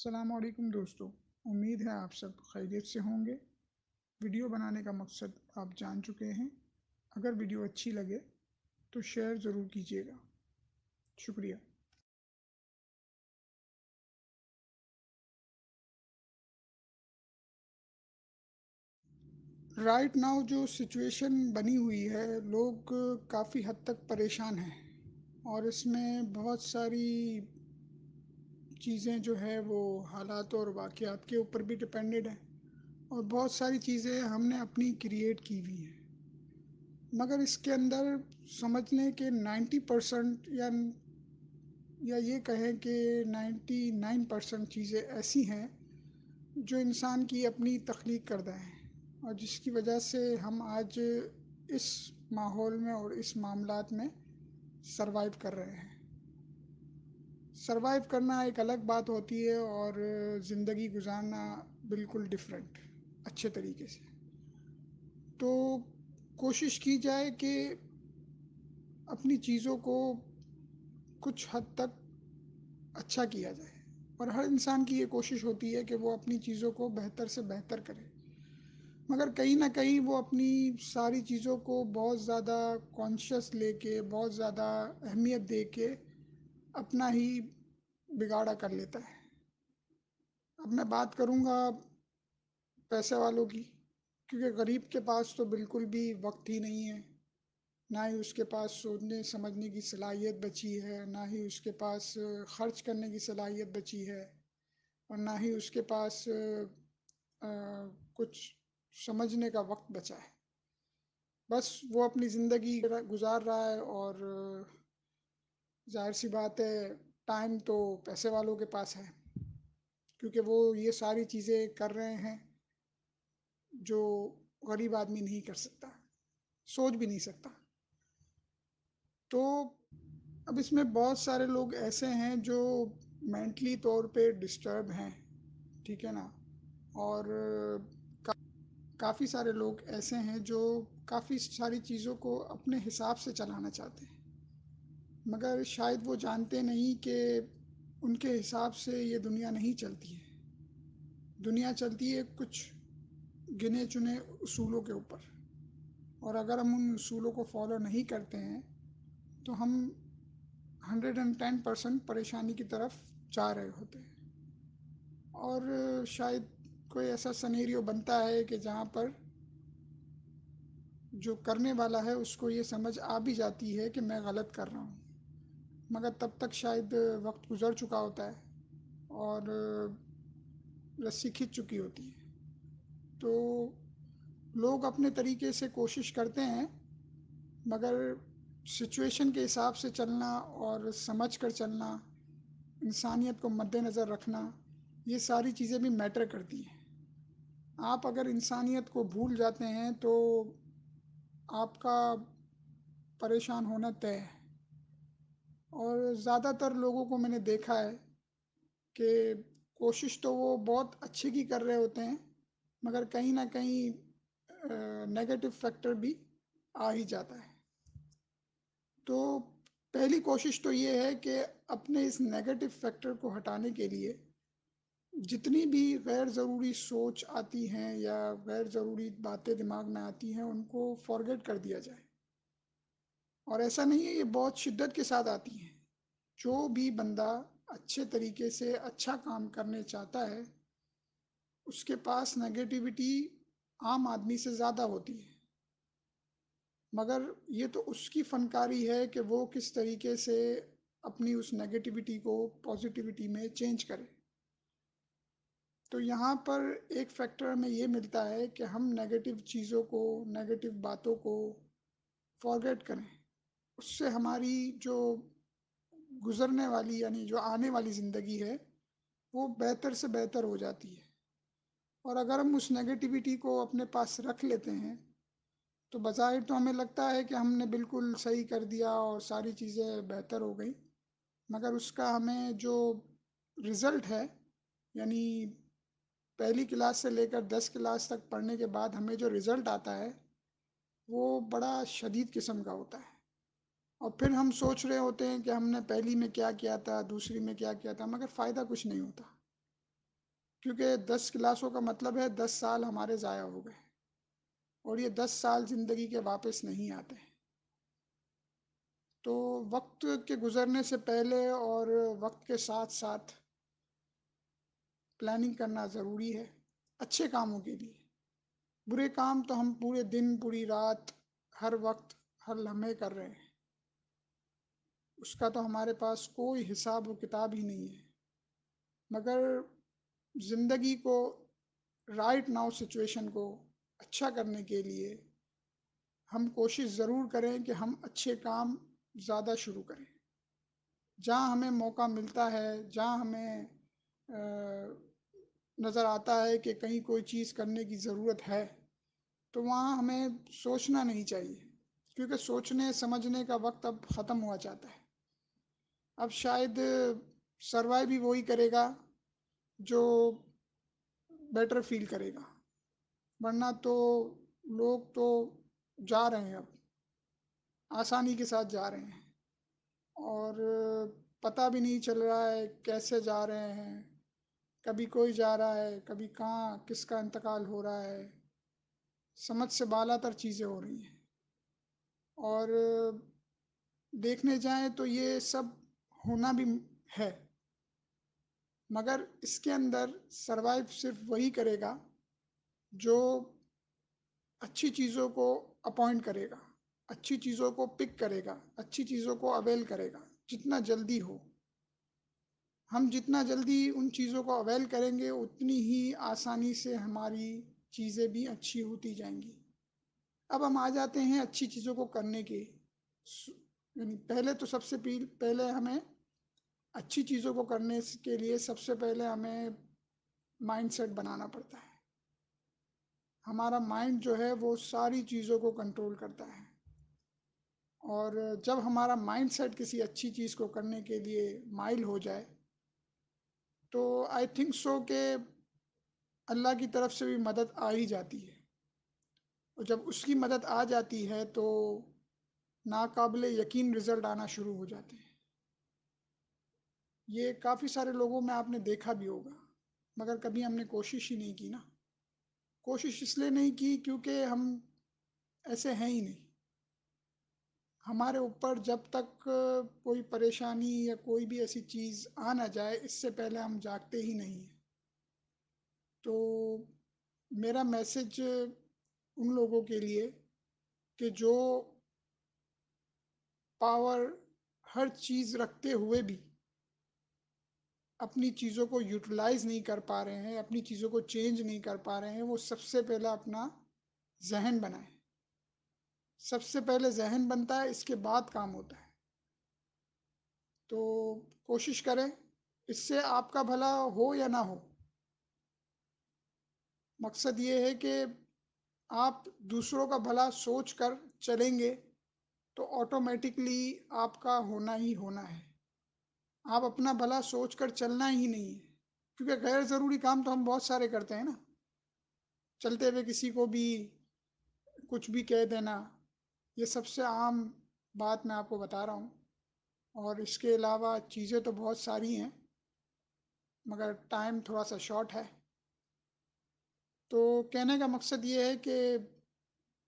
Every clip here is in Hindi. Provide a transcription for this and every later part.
अस्सलामुअलैकुम दोस्तों। उम्मीद है आप सब खैरियत से होंगे। वीडियो बनाने का मकसद आप जान चुके हैं। अगर वीडियो अच्छी लगे तो शेयर ज़रूर कीजिएगा। शुक्रिया। राइट नाउ जो सिचुएशन बनी हुई है, लोग काफ़ी हद तक परेशान हैं और इसमें बहुत सारी चीज़ें जो है वो हालात और वाक़यात के ऊपर भी डिपेंडेड है और बहुत सारी चीज़ें हमने अपनी क्रिएट की हुई हैं। मगर इसके अंदर समझने के 90% या ये कहें कि 99% चीज़ें ऐसी हैं जो इंसान की अपनी तख्लीक करदा है और जिसकी वजह से हम आज इस माहौल में और इस मामलात में सरवाइव कर रहे हैं। सरवाइव करना एक अलग बात होती है और ज़िंदगी गुजारना बिल्कुल डिफरेंट, अच्छे तरीके से। तो कोशिश की जाए कि अपनी चीज़ों को कुछ हद तक अच्छा किया जाए और हर इंसान की ये कोशिश होती है कि वो अपनी चीज़ों को बेहतर से बेहतर करे। मगर कहीं ना कहीं वो अपनी सारी चीज़ों को बहुत ज़्यादा कॉन्शियस लेके, बहुत ज़्यादा अहमियत दे के अपना ही बिगाड़ा कर लेता है। अब मैं बात करूँगा पैसे वालों की, क्योंकि गरीब के पास तो बिल्कुल भी वक्त ही नहीं है, ना ही उसके पास सोचने समझने की सलाहियत बची है, ना ही उसके पास खर्च करने की सलाहियत बची है और ना ही उसके पास कुछ समझने का वक्त बचा है। बस वो अपनी ज़िंदगी गुजार रहा है और जाहिर सी बात है, टाइम तो पैसे वालों के पास है, क्योंकि वो ये सारी चीज़ें कर रहे हैं जो गरीब आदमी नहीं कर सकता, सोच भी नहीं सकता। तो अब इसमें बहुत सारे लोग ऐसे हैं जो मेंटली तौर पे डिस्टर्ब हैं, ठीक है ना। और काफ़ी सारे लोग ऐसे हैं जो काफ़ी सारी चीज़ों को अपने हिसाब से चलाना चाहते हैं, मगर शायद वो जानते नहीं कि उनके हिसाब से ये दुनिया नहीं चलती है। दुनिया चलती है कुछ गिने चुने उसूलों के ऊपर, और अगर हम उन उसूलों को फॉलो नहीं करते हैं तो हम 110% परेशानी की तरफ जा रहे होते हैं। और शायद कोई ऐसा सिनेरियो बनता है कि जहाँ पर जो करने वाला है उसको ये समझ आ भी जाती है कि मैं गलत कर रहा हूँ, मगर तब तक शायद वक्त गुज़र चुका होता है और रस्सी खिंच चुकी होती है। तो लोग अपने तरीके से कोशिश करते हैं, मगर सिचुएशन के हिसाब से चलना और समझ कर चलना, इंसानियत को मद्देनज़र रखना, ये सारी चीज़ें भी मैटर करती हैं। आप अगर इंसानियत को भूल जाते हैं तो आपका परेशान होना तय है। और ज़्यादातर लोगों को मैंने देखा है कि कोशिश तो वो बहुत अच्छे की कर रहे होते हैं, मगर कहीं ना कहीं नेगेटिव फैक्टर भी आ ही जाता है। तो पहली कोशिश तो ये है कि अपने इस नेगेटिव फैक्टर को हटाने के लिए जितनी भी गैर ज़रूरी सोच आती हैं या गैर ज़रूरी बातें दिमाग में आती हैं उनको फॉरगेट कर दिया जाए। और ऐसा नहीं है, ये बहुत शिद्दत के साथ आती हैं। जो भी बंदा अच्छे तरीके से अच्छा काम करने चाहता है उसके पास नेगेटिविटी आम आदमी से ज़्यादा होती है, मगर ये तो उसकी फनकारी है कि वो किस तरीके से अपनी उस नेगेटिविटी को पॉजिटिविटी में चेंज करे। तो यहाँ पर एक फैक्टर हमें ये मिलता है कि हम नेगेटिव चीज़ों को, नेगेटिव बातों को फॉरगेट करें। उससे हमारी जो गुज़रने वाली यानी जो आने वाली ज़िंदगी है वो बेहतर से बेहतर हो जाती है। और अगर हम उस नेगेटिविटी को अपने पास रख लेते हैं तो बज़ाहिर तो हमें लगता है कि हमने बिल्कुल सही कर दिया और सारी चीज़ें बेहतर हो गई, मगर उसका हमें जो रिज़ल्ट है, यानी पहली क्लास से लेकर 10 क्लास तक पढ़ने के बाद हमें जो रिज़ल्ट आता है वो बड़ा शदीद किस्म का होता है। और फिर हम सोच रहे होते हैं कि हमने पहली में क्या किया था, दूसरी में क्या किया था, मगर फ़ायदा कुछ नहीं होता। क्योंकि 10 क्लासों का मतलब है 10 साल हमारे ज़ाया हो गए, और ये 10 साल ज़िंदगी के वापस नहीं आते। तो वक्त के गुज़रने से पहले और वक्त के साथ साथ प्लानिंग करना ज़रूरी है, अच्छे कामों के लिए। बुरे काम तो हम पूरे दिन पूरी रात हर वक्त हर लम्हे कर रहे हैं, उसका तो हमारे पास कोई हिसाब व किताब ही नहीं है। मगर ज़िंदगी को, राइट नाउ सिचुएशन को अच्छा करने के लिए हम कोशिश ज़रूर करें कि हम अच्छे काम ज़्यादा शुरू करें। जहाँ हमें मौका मिलता है, जहाँ हमें नज़र आता है कि कहीं कोई चीज़ करने की ज़रूरत है, तो वहाँ हमें सोचना नहीं चाहिए, क्योंकि सोचने समझने का वक्त अब ख़त्म हुआ चाहता है। अब शायद सर्वाइव भी वही करेगा जो बेटर फील करेगा, वरना तो लोग तो जा रहे हैं, अब आसानी के साथ जा रहे हैं, और पता भी नहीं चल रहा है कैसे जा रहे हैं। कभी कोई जा रहा है, कभी कहाँ किसका इंतकाल हो रहा है, समझ से बालातर चीज़ें हो रही हैं। और देखने जाएं तो ये सब होना भी है, मगर इसके अंदर सरवाइव सिर्फ वही करेगा जो अच्छी चीज़ों को अपॉइंट करेगा, अच्छी चीज़ों को पिक करेगा, अच्छी चीज़ों को अवेल करेगा जितना जल्दी हो। हम जितना जल्दी उन चीज़ों को अवेल करेंगे उतनी ही आसानी से हमारी चीज़ें भी अच्छी होती जाएंगी। अब हम आ जाते हैं अच्छी चीज़ों को करने के, यानी पहले तो सबसे पहले हमें अच्छी चीज़ों को करने के लिए सबसे पहले हमें माइंडसेट बनाना पड़ता है। हमारा माइंड जो है वो सारी चीज़ों को कंट्रोल करता है, और जब हमारा माइंडसेट किसी अच्छी चीज़ को करने के लिए माइल हो जाए, तो आई थिंक सो कि अल्लाह की तरफ से भी मदद आ ही जाती है। और जब उसकी मदद आ जाती है तो नाकाबिले यकीन रिज़ल्ट आना शुरू हो जाते हैं। ये काफ़ी सारे लोगों में आपने देखा भी होगा, मगर कभी हमने कोशिश ही नहीं की ना। कोशिश इसलिए नहीं की क्योंकि हम ऐसे हैं ही नहीं। हमारे ऊपर जब तक कोई परेशानी या कोई भी ऐसी चीज़ आ ना जाए, इससे पहले हम जागते ही नहीं हैं। तो मेरा मैसेज उन लोगों के लिए कि जो पावर हर चीज़ रखते हुए भी अपनी चीज़ों को यूटिलाइज़ नहीं कर पा रहे हैं, अपनी चीज़ों को चेंज नहीं कर पा रहे हैं, वो सबसे पहले अपना जहन बनाए। सबसे पहले जहन बनता है, इसके बाद काम होता है। तो कोशिश करें, इससे आपका भला हो या ना हो, मकसद ये है कि आप दूसरों का भला सोच कर चलेंगे तो ऑटोमेटिकली आपका होना ही होना है। आप अपना भला सोच कर चलना ही नहीं है, क्योंकि गैर ज़रूरी काम तो हम बहुत सारे करते हैं ना। चलते हुए किसी को भी कुछ भी कह देना, ये सबसे आम बात मैं आपको बता रहा हूँ। और इसके अलावा चीज़ें तो बहुत सारी हैं, मगर टाइम थोड़ा सा शॉर्ट है। तो कहने का मकसद ये है कि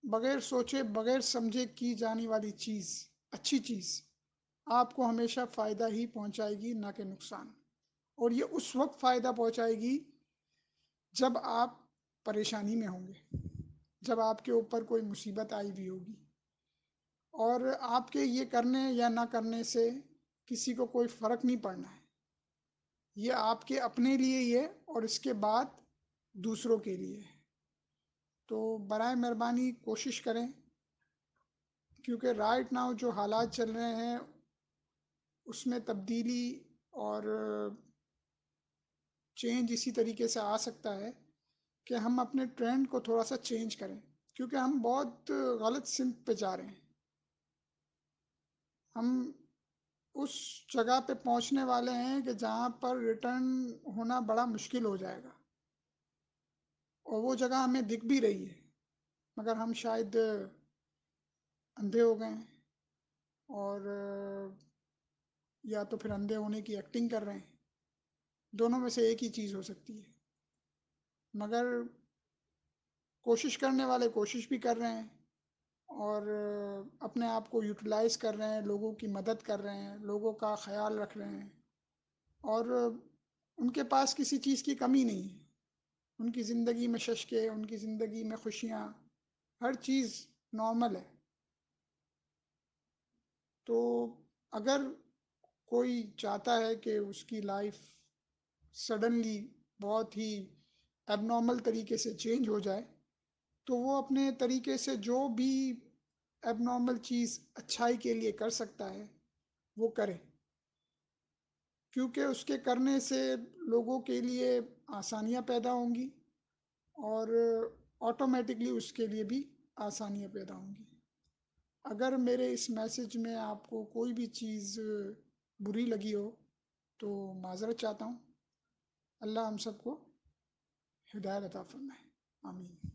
बगैर सोचे बगैर समझे की जाने वाली चीज़, अच्छी चीज़, आपको हमेशा फ़ायदा ही पहुंचाएगी, ना कि नुकसान। और ये उस वक्त फ़ायदा पहुंचाएगी जब आप परेशानी में होंगे, जब आपके ऊपर कोई मुसीबत आई भी होगी, और आपके ये करने या ना करने से किसी को कोई फ़र्क नहीं पड़ना है। ये आपके अपने लिए ही है, और इसके बाद दूसरों के लिए है। तो बराए मेहरबानी कोशिश करें, क्योंकि राइट नाउ जो हालात चल रहे हैं उसमें तब्दीली और चेंज इसी तरीके से आ सकता है कि हम अपने ट्रेंड को थोड़ा सा चेंज करें, क्योंकि हम बहुत गलत सिमत पे जा रहे हैं। हम उस जगह पे पहुंचने वाले हैं कि जहाँ पर रिटर्न होना बड़ा मुश्किल हो जाएगा, और वो जगह हमें दिख भी रही है, मगर हम शायद अंधे हो गए हैं, और या तो फिर अंधे होने की एक्टिंग कर रहे हैं। दोनों में से एक ही चीज़ हो सकती है। मगर कोशिश करने वाले कोशिश भी कर रहे हैं, और अपने आप को यूटिलाइज कर रहे हैं, लोगों की मदद कर रहे हैं, लोगों का ख्याल रख रहे हैं, और उनके पास किसी चीज़ की कमी नहीं है। उनकी ज़िंदगी में शश्के, उनकी ज़िंदगी में खुशियाँ, हर चीज़ नॉर्मल है। तो अगर कोई चाहता है कि उसकी लाइफ सडनली बहुत ही एबनॉर्मल तरीके से चेंज हो जाए, तो वो अपने तरीके से जो भी एबनॉर्मल चीज़ अच्छाई के लिए कर सकता है वो करे, क्योंकि उसके करने से लोगों के लिए आसानियाँ पैदा होंगी, और ऑटोमेटिकली उसके लिए भी आसानियाँ पैदा होंगी। अगर मेरे इस मैसेज में आपको कोई भी चीज़ बुरी लगी हो तो माज़रत चाहता हूँ। अल्लाह हम सबको हिदायत अता फरमाए। आमीन।